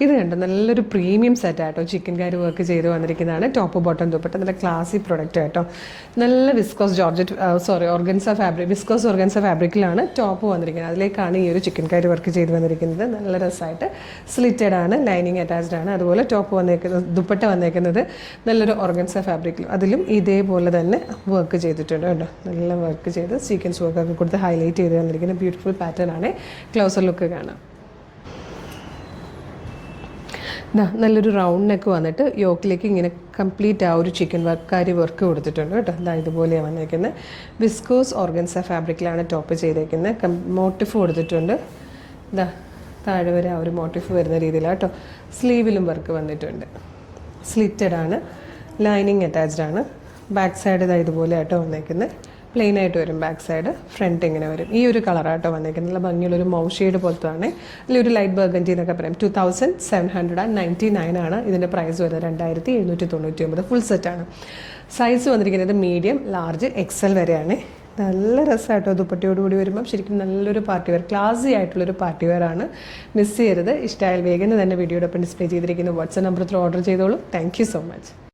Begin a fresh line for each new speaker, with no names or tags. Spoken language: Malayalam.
ഇത് കണ്ടോ നല്ലൊരു പ്രീമിയം സെറ്റ് ആട്ടോ, ചിക്കൻ കാരി വർക്ക് ചെയ്ത് വന്നിരിക്കുന്നതാണ്. ടോപ്പ് ബോട്ടം ദുപ്പട്ട നല്ല ക്ലാസി പ്രൊഡക്റ്റ് ആട്ടോ. നല്ല വിസ്കോസ് വിസ്കോസ് ഓർഗൻസ ഫാബ്രിക്കിലാണ് ടോപ്പ് വന്നിരിക്കുന്നത്. അതിലേക്കാണ് ഈ ഒരു ചിക്കൻ കാരി വർക്ക് ചെയ്ത് വന്നിരിക്കുന്നത്. നല്ല രസമായിട്ട് സ്ലിറ്റഡ് ആണ്, ലൈനിങ് അറ്റാച്ച്ഡ് ആണ്. അതുപോലെ ടോപ്പ് വന്നേക്കുന്നത് ദുപ്പട്ട വന്നേക്കുന്നത് നല്ലൊരു ഓർഗൻസ ഫാബ്രിക്കിലും അതിലും ഇതേപോലെ തന്നെ വർക്ക് ചെയ്തിട്ടുണ്ട് കേട്ടോ. നല്ല വർക്ക് ചെയ്ത് സീക്വൻസ് വർക്കൊക്കെ കൊടുത്ത് ഹൈലൈറ്റ് ചെയ്ത് വന്നിരിക്കുന്ന ബ്യൂട്ടിഫുൾ പാറ്റേൺ ആണ്. ക്ലോസർ ലുക്ക് കാണാം. നല്ലൊരു റൗണ്ട് നെക്ക് വന്നിട്ട് യോക്കിലേക്ക് ഇങ്ങനെ കംപ്ലീറ്റ് ആ ഒരു ചിക്കൻ വർക്കാരി വർക്ക് കൊടുത്തിട്ടുണ്ട് കേട്ടോ. ഇതുപോലെയാണ് വന്നിരിക്കുന്നത്. വിസ്കോസ് ഓർഗൻസ ഫാബ്രിക്കിലാണ് ടോപ്പ് ചെയ്തേക്കുന്നത്. മോട്ടിഫ് കൊടുത്തിട്ടുണ്ട്. താഴെ വരെ ആ ഒരു മോട്ടിഫ് വരുന്ന രീതിയിലാണ് കേട്ടോ. സ്ലീവിലും വർക്ക് വന്നിട്ടുണ്ട്. സ്ലിറ്റഡ് ആണ്, ലൈനിങ് അറ്റാച്ച്ഡ് ആണ്. ബാക്ക് സൈഡ് ഇതുപോലെ ആട്ടോ വന്നേക്കുന്നത്. പ്ലെയിൻ ആയിട്ട് വരും ബാക്ക് സൈഡ്, ഫ്രണ്ട് ഇങ്ങനെ വരും. ഈ ഒരു കളറായിട്ടോ വന്നേക്കുന്നത്. നല്ല ഭംഗിയുള്ളൊരു മൗ ഷെയ്ഡ് പോലത്താണ്. അല്ലെങ്കിൽ ഒരു ലൈറ്റ് ബർഗൻറ്റി എന്നൊക്കെ പറയും. 2799 ആണ് ഇതിൻ്റെ പ്രൈസ് വരുന്നത്. 2799 ഫുൾ സെറ്റാണ്. സൈസ് വന്നിരിക്കുന്നത് മീഡിയം, ലാർജ്, എക്സൽ വരെയാണ്. നല്ല രസമായിട്ടോ ദുപ്പട്ടയോടുകൂടി വരുമ്പം ശരിക്കും നല്ലൊരു പാർട്ടി വെയർ, ക്ലാസി ആയിട്ടുള്ളൊരു പാർട്ടി വെയർ ആണ്. മിസ് ചെയ്യരുത്. ഇഷ്ടമായാൽ വേഗം തന്നെ വീഡിയോടൊപ്പം ഡിസ്പ്ലേ ചെയ്തിരിക്കുന്ന വാട്സ്ആപ്പ് നമ്പറിൽ ഓർഡർ ചെയ്തോളൂ. Thank you so much.